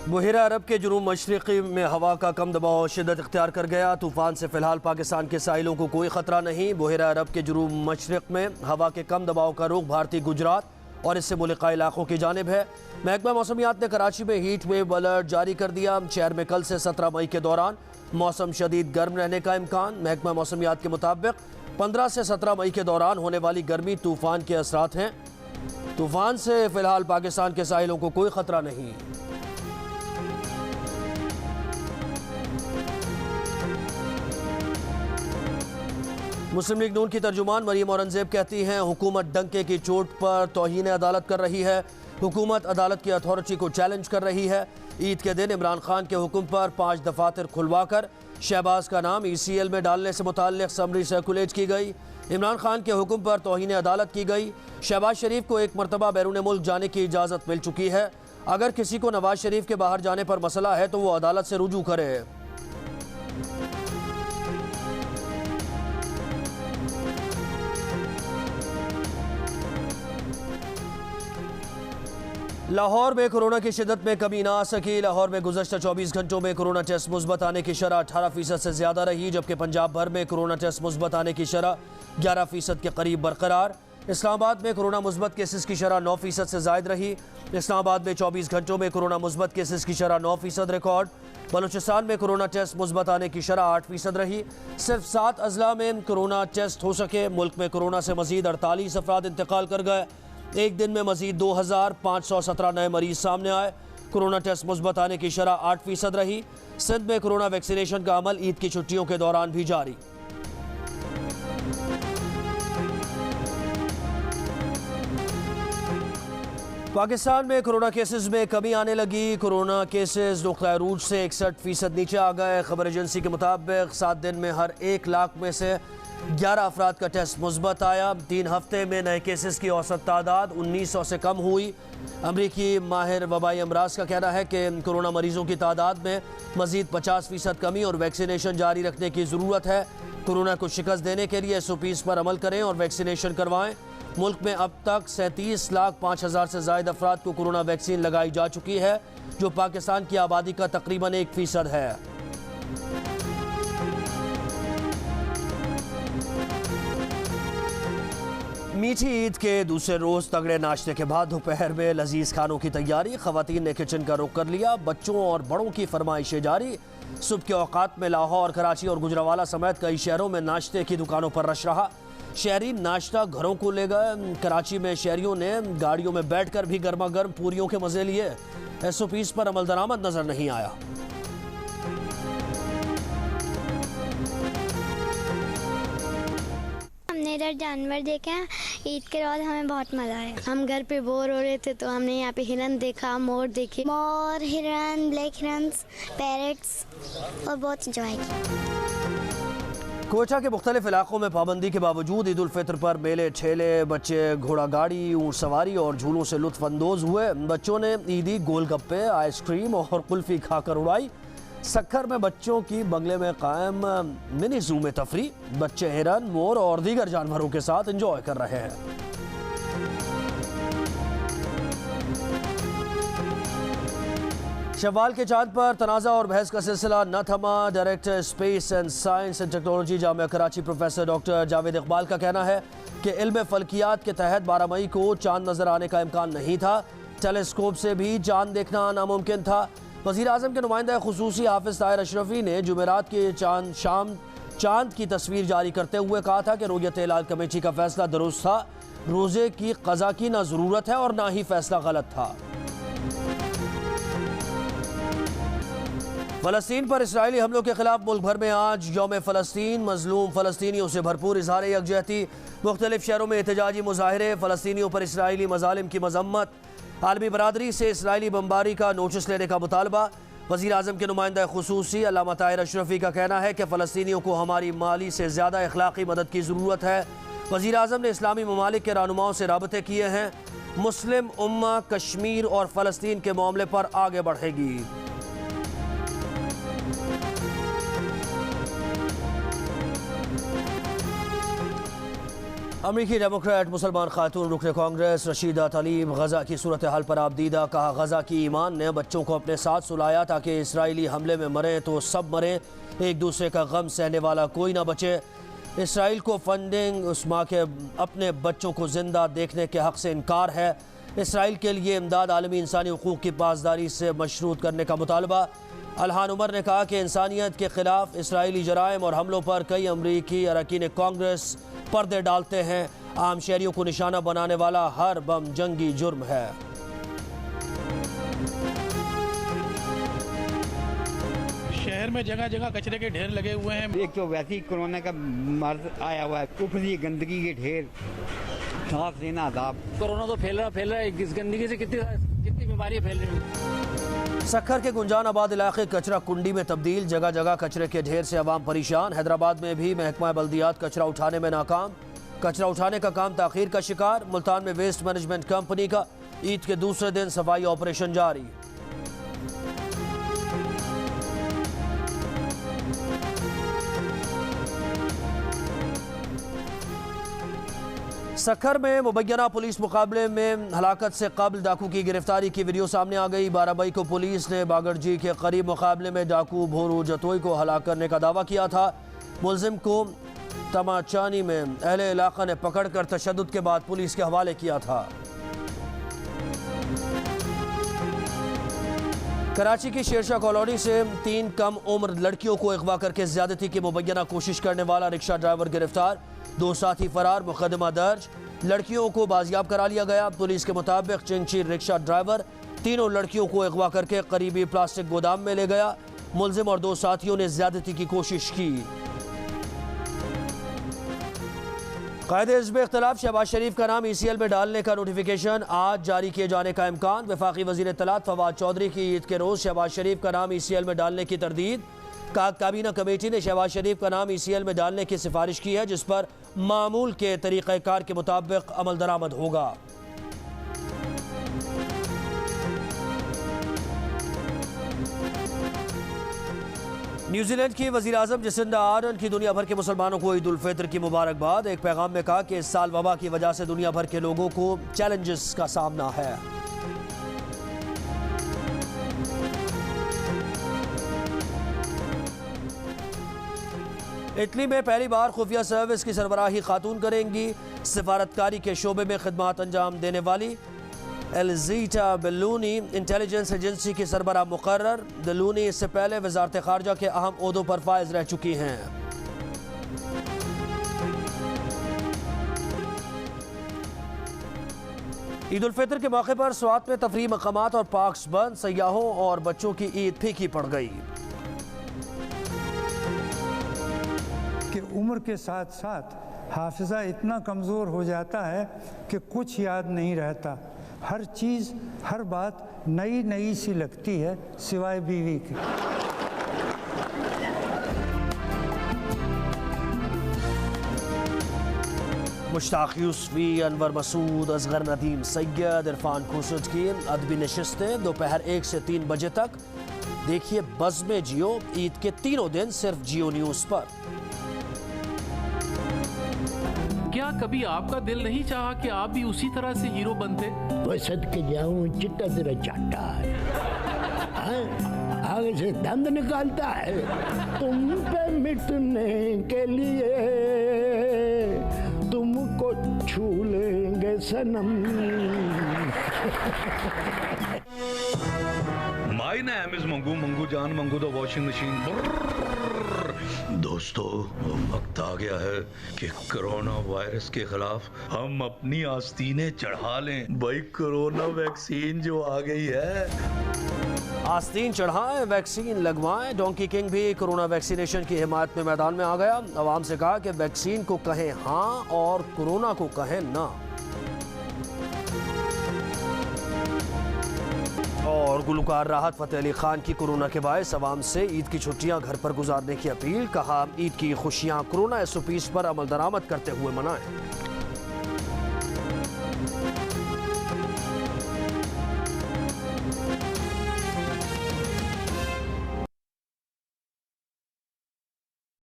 बहिरा अरब के जुनूब मशरक़ी में हवा का कम दबाव शिद्दत इख्तियार कर गया। तूफ़ान से फ़िलहाल पाकिस्तान के साहिलों को कोई ख़तरा नहीं। बहिरा अरब के जुनूब मशरक़ में हवा के कम दबाव का रुख भारतीय गुजरात और इससे मुल्का इलाक़ों की जानिब है। महकमा मौसमियात ने कराची में हीट वेव अलर्ट जारी कर दिया। शहर में कल से 17 मई के दौरान मौसम शदीद गर्म रहने का इम्कान। महकमा मौसमियात के मुताबिक 15 से 17 मई के दौरान होने वाली गर्मी तूफ़ान के असरात हैं। तूफ़ान से फ़िलहाल पाकिस्तान के साहिलों को कोई ख़तरा नहीं। मुस्लिम लीग नून की तर्जुमान मरियम औरंगजेब कहती हैं, हुकूमत डंके की चोट पर तौहीन अदालत कर रही है। हुकूमत अदालत की अथॉरिटी को चैलेंज कर रही है। ईद के दिन इमरान खान के हुक्म पर 5 दफातर खुलवाकर शहबाज का नाम ECL में डालने से मुताल्लिक़ समरी सर्कुलेट की गई। इमरान खान के हुक्म पर तौहीन अदालत की गई। शहबाज शरीफ को एक मरतबा बैरून मुल्क जाने की इजाज़त मिल चुकी है। अगर किसी को नवाज शरीफ के बाहर जाने पर मसला है तो वो अदालत से रुजू करे। लाहौर में कोरोना की शिद्दत में कमी ना आ सकी। लाहौर में गुज़श्ता 24 घंटों में कोरोना टेस्ट मुस्बत आने की शरह 18% से ज़्यादा रही, जबकि पंजाब भर में कोरोना टेस्ट मुस्बत आने की शरह 11% के करीब बरकरार। इस्लामाबाद में कोरोना मुस्बत केसेस की शरह 9% से ज़ायद रही। इस्लामाबाद में 24 घंटों में कोरोना मुस्बत केसेस की शरह 9% रिकॉर्ड। बलूचिस्तान में कोरोना टेस्ट मुस्बत आने की शरह 8% रही। सिर्फ 7 अजला में कोरोना टेस्ट हो सके। मुल्क में कोरोना से मजीद 48 अफराद इंतकाल कर गए। एक दिन में मजीद 2517 नए मरीज सामने आए। कोरोना टेस्ट मुस्बत आने की शरह 8% रही। सिंध में कोरोना वैक्सीनेशन का अमल ईद की छुट्टियों के दौरान भी जारी। पाकिस्तान में कोरोना केसेस में कमी आने लगी। कोरोना केसेस नुक्ता अरूज से 61% नीचे आ गए। खबर एजेंसी के मुताबिक 7 दिन में हर 1 लाख में से 11 अफराद का टेस्ट मुस्बत आया। 3 हफ्ते में नए केसेस की औसत तादाद 1900 से कम हुई। अमरीकी माहिर वबाई अमराज का कहना है कि कोरोना मरीजों की तादाद में मजीद 50% कमी और वैक्सीनेशन जारी रखने की ज़रूरत है। कोरोना को शिकस्त देने के लिए SOPs पर अमल करें और वैक्सीनेशन करवाएं। मुल्क में अब तक 37,05,000 से ज़ायद अफराद को कोरोना वैक्सीन लगाई जा चुकी है, जो पाकिस्तान की आबादी का तकरीबन 1% है। मीठी ईद के दूसरे रोज़ तगड़े नाश्ते के बाद दोपहर में लजीज खानों की तैयारी। ख़वातीन ने किचन का रुख कर लिया। बच्चों और बड़ों की फरमाइशें जारी। सुबह के औकात में लाहौर, कराची और गुजरावाला समेत कई शहरों में नाश्ते की दुकानों पर रश रहा। शहरी नाश्ता घरों को ले गए। कराची में शहरियों ने गाड़ियों में बैठकर भी गर्मा गर्म पूरियों के मज़े लिए। SOPs पर अमल दरामद नज़र नहीं आया। हमने इधर जानवर देखे हैं। ईद के बाद हमें बहुत मज़ा आया। हम घर पे बोर हो रहे थे तो हमने यहाँ पे हिरन देखा, मोर देखे, मोर, हिरन, ब्लैक हिरन्स, पैरट्स और बहुत इंजॉय किया। कोयटा के मुख्तलिफ इलाकों में पाबंदी के बावजूद ईद उल फितर पर मेले, ठेले, बच्चे घोड़ा गाड़ी, ऊँट सवारी और झूलों से लुत्फ अंदोज हुए। बच्चों ने ईदी गोलगप्पे, आइसक्रीम और कुल्फी खाकर उड़ाई। सक्खर में बच्चों की बंगले में कायम मिनी जू में तफरी। बच्चे हिरन, मोर और दीगर जानवरों के साथ एंजॉय कर रहे हैं। शवाल के चांद पर तनाज़ा और बहस का सिलसिला न थमा। Director space and science and technology Jamia Karachi professor doctor Javed Iqbal का कहना है कि इल्म फल्कियात के तहत 12 मई को चांद नजर आने का इम्कान नहीं था। टेलीस्कोप से भी चांद देखना नामुमकिन था। वज़ीर आज़म के नुमाइंदा खुसूसी हाफिज ताहिर अशरफी ने जुमेरात के चांद की तस्वीर जारी करते हुए कहा था कि रुयत हिलाल कमेटी का फैसला दुरुस्त था। रोज़े की क़ज़ा की ना ज़रूरत है और ना ही फैसला गलत था। फ़लस्तीन पर इसराइली हमलों के खिलाफ मुल्क भर में आज यौम फ़लस्तीन। मजलूम फ़लस्तीनियों से भरपूर इज़हार यकजहती। मुख्तलिफ शहरों में एहतजाजी मुज़ाहिरे। फ़लस्तीनियों पर इसराइली मज़ालिम की मज़म्मत। आलमी बरादरी से इसराइली बमबारी का नोटिस लेने का मुतालबा। वज़ीर आज़म के नुमाइंदा खुसूसी अल्लामा ताहिर अशरफी का कहना है कि फ़लस्तीनियों को हमारी माली से ज़्यादा अखलाक़ी मदद की ज़रूरत है। वज़ीर आज़म ने इस्लामी ममालिक के रहनुमाओं से राबते किए हैं। मुस्लिम उम्मा कश्मीर और फ़लस्तीन के मामले पर आगे बढ़ेगी। अमरीकी डेमोक्रेट मुसलमान खातून रुकन कांग्रेस रशीदा तलीब गजा की सूरत हाल पर आपदीदा। कहा गजा की ईमान ने बच्चों को अपने साथ सुलाया ताकि इसराइली हमले में मरे तो सब मरे, एक दूसरे का गम सहने वाला कोई ना बचे। इसराइल को फंडिंग उस माँ के अपने बच्चों को जिंदा देखने के हक से इनकार है। इसराइल के लिए इमदाद आलमी इंसानी हुकूक की पासदारी से मशरूत करने का मुतालबा। अलहान उमर ने कहा कि इंसानियत के खिलाफ इसराइली जराइम और हमलों पर कई अमरीकी अरकान कांग्रेस पर्दे डालते हैं। आम शहरियों को निशाना बनाने वाला हर बम जंगी जुर्म है। शहर में जगह जगह कचरे के ढेर लगे हुए हैं। एक तो वैसे ही कोरोना का मर्ज आया हुआ है, ऊपर से गंदगी के ढेर, सांस लेना अदाब। कोरोना तो फैल रहा है, इस गंदगी से कितनी बीमारियां फैल रही हैं। सक्खर के गुंजान आबाद इलाके कचरा कुंडी में तब्दील, जगह जगह कचरे के ढेर से अवाम परेशान। हैदराबाद में भी महकमा बल्दियात कचरा उठाने में नाकाम, कचरा उठाने का काम ताखीर का शिकार। मुल्तान में वेस्ट मैनेजमेंट कंपनी का ईद के दूसरे दिन सफाई ऑपरेशन जारी। सक्खर में मुबैना पुलिस मुकाबले में हलाकत से कबल डाकू की गिरफ्तारी की वीडियो सामने आ गई। 12 मई को पुलिस ने बागड़जी के करीब मुकाबले में डाकू भोरू जतोई को हलाक करने का दावा किया था। मुलजिम को तमाचानी में अहले इलाका ने पकड़ कर तशद्दुद के बाद पुलिस के हवाले किया था। कराची की शेरशाह कॉलोनी से 3 कम उम्र लड़कियों को अगवा करके ज्यादती की मुबैना कोशिश करने वाला रिक्शा ड्राइवर गिरफ्तार, 2 साथी फरार, मुकदमा दर्ज। लड़कियों को बाजियाब करा लिया गया। पुलिस के मुताबिक चिंची रिक्शा ड्राइवर तीनों लड़कियों को अगवा करके करीबी प्लास्टिक गोदाम में ले गया। मुलजिम और 2 साथियों ने ज्यादती की कोशिश की। कायदे हिज़्ब इख्तिलाफ शहबाज शरीफ का नाम ECL में डालने का नोटिफिकेशन आज जारी किए जाने का इम्कान। वफाकी वज़ीर इत्तलात फवाद चौधरी की ईद के रोज़ शहबाज शरीफ का नाम ECL में डालने की तरदीद। काबीना कमेटी ने शहबाज शरीफ का नाम ECL में डालने की सिफारिश की है, जिस पर मामूल के तरीक़ाकार के मुताबिक अमल दरामद होगा। न्यूजीलैंड की वज़ीर आज़म जसिंडा आर्डर्न की दुनिया भर के मुसलमानों को ईद उल फितर की मुबारकबाद। एक पैगाम में कहा कि इस साल वबा की वजह से दुनिया भर के लोगों को चैलेंजेस का सामना है। इटली में पहली बार खुफिया सर्विस की सरबराही खातून करेंगी। सिफारतकारी के शोबे में खिदमात अंजाम देने वाली एलिज़ीटा बेलूनी इंटेलिजेंस एजेंसी की सरबराह मुकर्रर। बेलूनी इससे पहले वज़ारत ख़ारजा के अहम ओहदों पर फाइज रह चुकी हैं। ईद उल फितर के मौके पर स्वात में तफरीह मकामात और पार्क्स बंद, सयाहों और बच्चों की ईद फीकी पड़ गई। कि उम्र के साथ साथ हाफिज़ा इतना कमज़ोर हो जाता है कि कुछ याद नहीं रहता। हर चीज़, हर बात नई नई सी लगती है सिवाय बीवी के। मुश्ताक यूसुफी, अनवर मसूद, असगर नदीम सैयद, इरफान खुर्शीद की अदबी नशिस्तें दोपहर 1 से 3 बजे तक देखिए बज़्म जियो। ईद के तीनों दिन सिर्फ जियो न्यूज़ पर। क्या कभी आपका दिल नहीं चाहा कि आप भी उसी तरह से हीरो बनते? वो सदके जाऊं चिट्टा तेरा चाटा है, आगे से दंद निकालता है तुम पे मिटने के लिए, तुमको छू लेंगे सनम। My name is Mangu, Mangu जान, मंगू द वॉशिंग मशीन। दोस्तों, वक्त आ गया है कि कोरोना वायरस के खिलाफ हम अपनी आस्तीनें चढ़ा लें। भाई कोरोना वैक्सीन जो आ गई है, आस्तीन चढ़ाएं, वैक्सीन लगवाएं। डोंकी किंग भी कोरोना वैक्सीनेशन की हिमायत में मैदान में आ गया। आवाम से कहा कि वैक्सीन को कहें हाँ और कोरोना को कहें ना। और गुलकार राहत फ़तेह अली खान की कोरोना के बायस अवाम से ईद की छुट्टियां घर पर गुजारने की अपील। कहा ईद की खुशियां कोरोना SOPs पर अमल दरामद करते हुए मनाएं।